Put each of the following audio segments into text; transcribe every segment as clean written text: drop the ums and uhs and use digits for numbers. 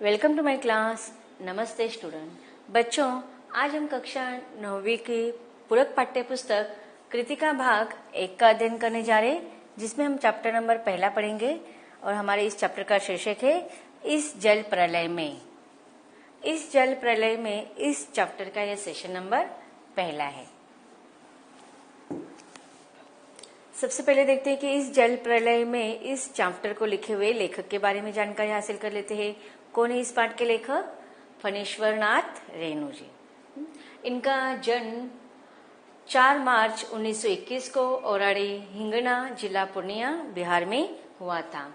Welcome to my class. नमस्ते student. बच्चों, आज हम कक्षा 9वीं की पूरक पाठ्य पुस्तक कृतिका भाग 1 का अध्ययन करने जा रहे हैं, जिसमें हम चैप्टर नंबर पहला पढ़ेंगे और हमारे इस चैप्टर का शीर्षक है इस जल प्रलय में। इस जल प्रलय में इस चैप्टर का यह सेशन नंबर पहला है। सबसे पहले देखते हैं कि इस जल प्रलय में इस चैप्टर को लिखे हुए लेखक के बारे में जानकारी हासिल कर लेते हैं। कौन है इस पाठ के लेखक? फणीश्वर नाथ रेणु जी। इनका जन्म 4 मार्च 1921 को ओराड़ी हिंगना जिला पूर्णिया बिहार में हुआ था।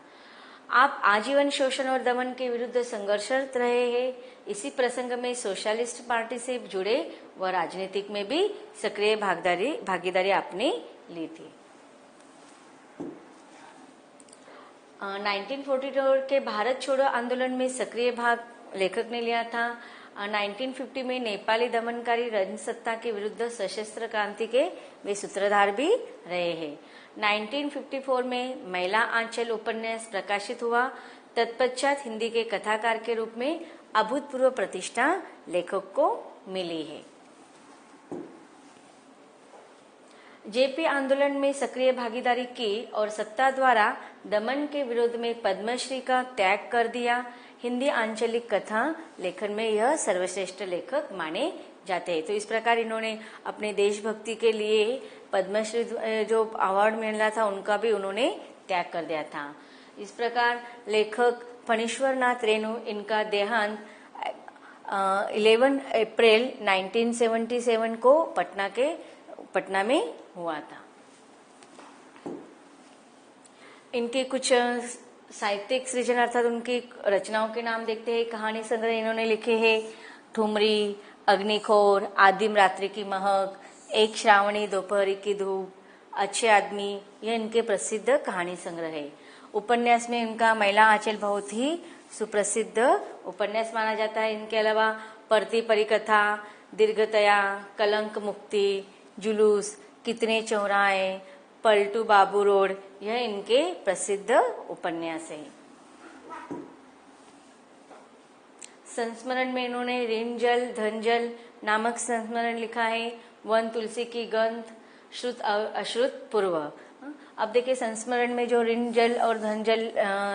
आप आजीवन शोषण और दमन के विरुद्ध संघर्षरत रहे हैं। इसी प्रसंग में सोशलिस्ट पार्टी से जुड़े व राजनीतिक में भी सक्रिय भागीदारी आपने ली थी। 1942 के भारत छोड़ो आंदोलन में सक्रिय भाग लेखक ने लिया था। 1950 में नेपाली दमनकारी राजसत्ता के विरुद्ध सशस्त्र क्रांति के वे सूत्रधार भी रहे हैं। 1954 में महिला आंचल उपन्यास प्रकाशित हुआ। तत्पश्चात हिंदी के कथाकार के रूप में अभूतपूर्व प्रतिष्ठा लेखक को मिली है। जेपी आंदोलन में सक्रिय भागीदारी की और सत्ता द्वारा दमन के विरोध में पद्मश्री का त्याग कर दिया। हिंदी आंचलिक कथा लेखन में यह सर्वश्रेष्ठ लेखक माने जाते हैं। तो इस प्रकार इन्होंने अपने देशभक्ति के लिए पद्मश्री जो अवार्ड मिला था उनका भी उन्होंने त्याग कर दिया था। इस प्रकार लेखक फणीश्वर नाथ रेणु, इनका देहांत 11 अप्रैल 1977 को पटना में हुआ था। इनके कुछ साहित्यिक सृजन अर्थात उनकी रचनाओं के नाम देखते हैं। कहानी संग्रह इन्होंने लिखे हैं ठुमरी, अग्निखोर, आदिम रात्रि की महक, एक श्रावणी दोपहरी की धूप, अच्छे आदमी, यह इनके प्रसिद्ध कहानी संग्रह है। उपन्यास में इनका महिला आंचल बहुत ही सुप्रसिद्ध उपन्यास माना जाता है। इनके अलावा परती परिकथा, दीर्घतया, कलंक मुक्ति, जुलूस, कितने चौराहे, पलटू बाबू रोड, यह इनके प्रसिद्ध उपन्यास है। संस्मरण में इन्होंने ऋण जल धन जल नामक संस्मरण लिखा है। वन तुलसी की गंध, श्रुत अश्रुत पूर्व। अब देखिए संस्मरण में जो ऋण जल और धन जल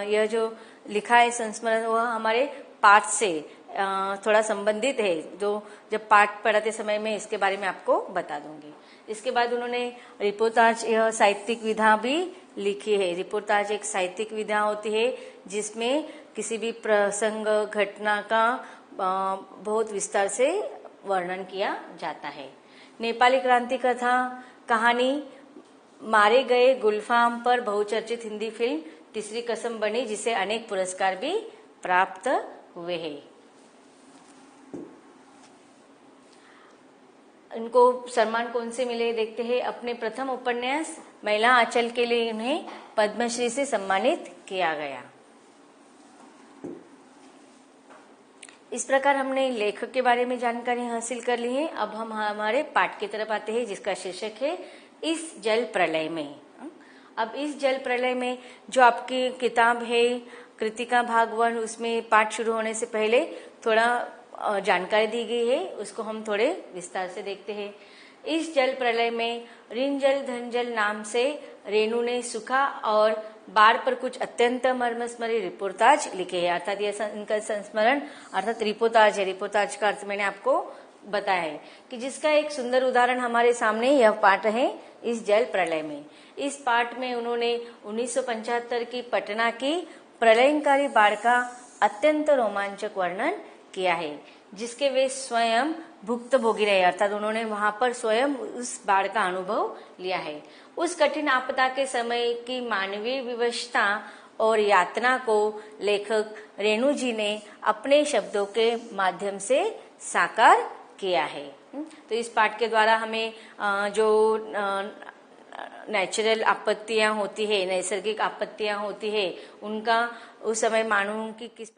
यह जो लिखा है संस्मरण, वह हमारे पाठ से थोड़ा संबंधित है, जो जब पाठ पढ़ाते समय में इसके बारे में आपको बता दूंगी। इसके बाद उन्होंने रिपोर्टाज यह साहित्यिक विधा भी लिखी है। रिपोर्टाज एक साहित्यिक विधा होती है जिसमें किसी भी प्रसंग घटना का बहुत विस्तार से वर्णन किया जाता है। नेपाली क्रांति कथा कहानी मारे गए गुलफाम पर बहुचर्चित हिंदी फिल्म तीसरी कसम बनी, जिसे अनेक पुरस्कार भी प्राप्त हुए हैं। इनको सम्मान कौन से मिले देखते हैं। अपने प्रथम उपन्यास महिला आंचल के लिए उन्हें पद्मश्री से सम्मानित किया गया। इस प्रकार हमने लेखक के बारे में जानकारी हासिल कर ली है। अब हम हमारे पाठ की तरफ आते हैं, जिसका शीर्षक है इस जल प्रलय में। अब इस जल प्रलय में जो आपकी किताब है कृतिका भाग 1, उसमें पाठ शुरू होने से पहले थोड़ा जानकारी दी गई है, उसको हम थोड़े विस्तार से देखते हैं। इस जल प्रलय में ऋण जल धन जल नाम से रेणु ने सुखा और बाढ़ पर कुछ अत्यंत मर्मस्मरी रिपोर्टाज लिखे हैं। अर्थात यह इनका संस्मरण अर्थात रिपोर्टाज है। रिपोर्टाज का अर्थ मैंने आपको बताया है कि जिसका एक सुंदर उदाहरण हमारे सामने यह पाठ है इस जल प्रलय में। इस पाठ में उन्होंने 1975 की पटना की प्रलयंकारी बाढ़ का अत्यंत रोमांचक वर्णन किया है, जिसके वे स्वयं भुक्तभोगी रहे। अर्थात उन्होंने वहां पर स्वयं उस बाढ़ का अनुभव लिया है। उस कठिन आपदा के समय की मानवीय विवशता और यातना को लेखक रेणु जी ने अपने शब्दों के माध्यम से साकार किया है। तो इस पाठ के द्वारा हमें जो नेचुरल आपत्तियां होती है, नैसर्गिक आपत्तियां होती है, उनका उस समय मानवों की किस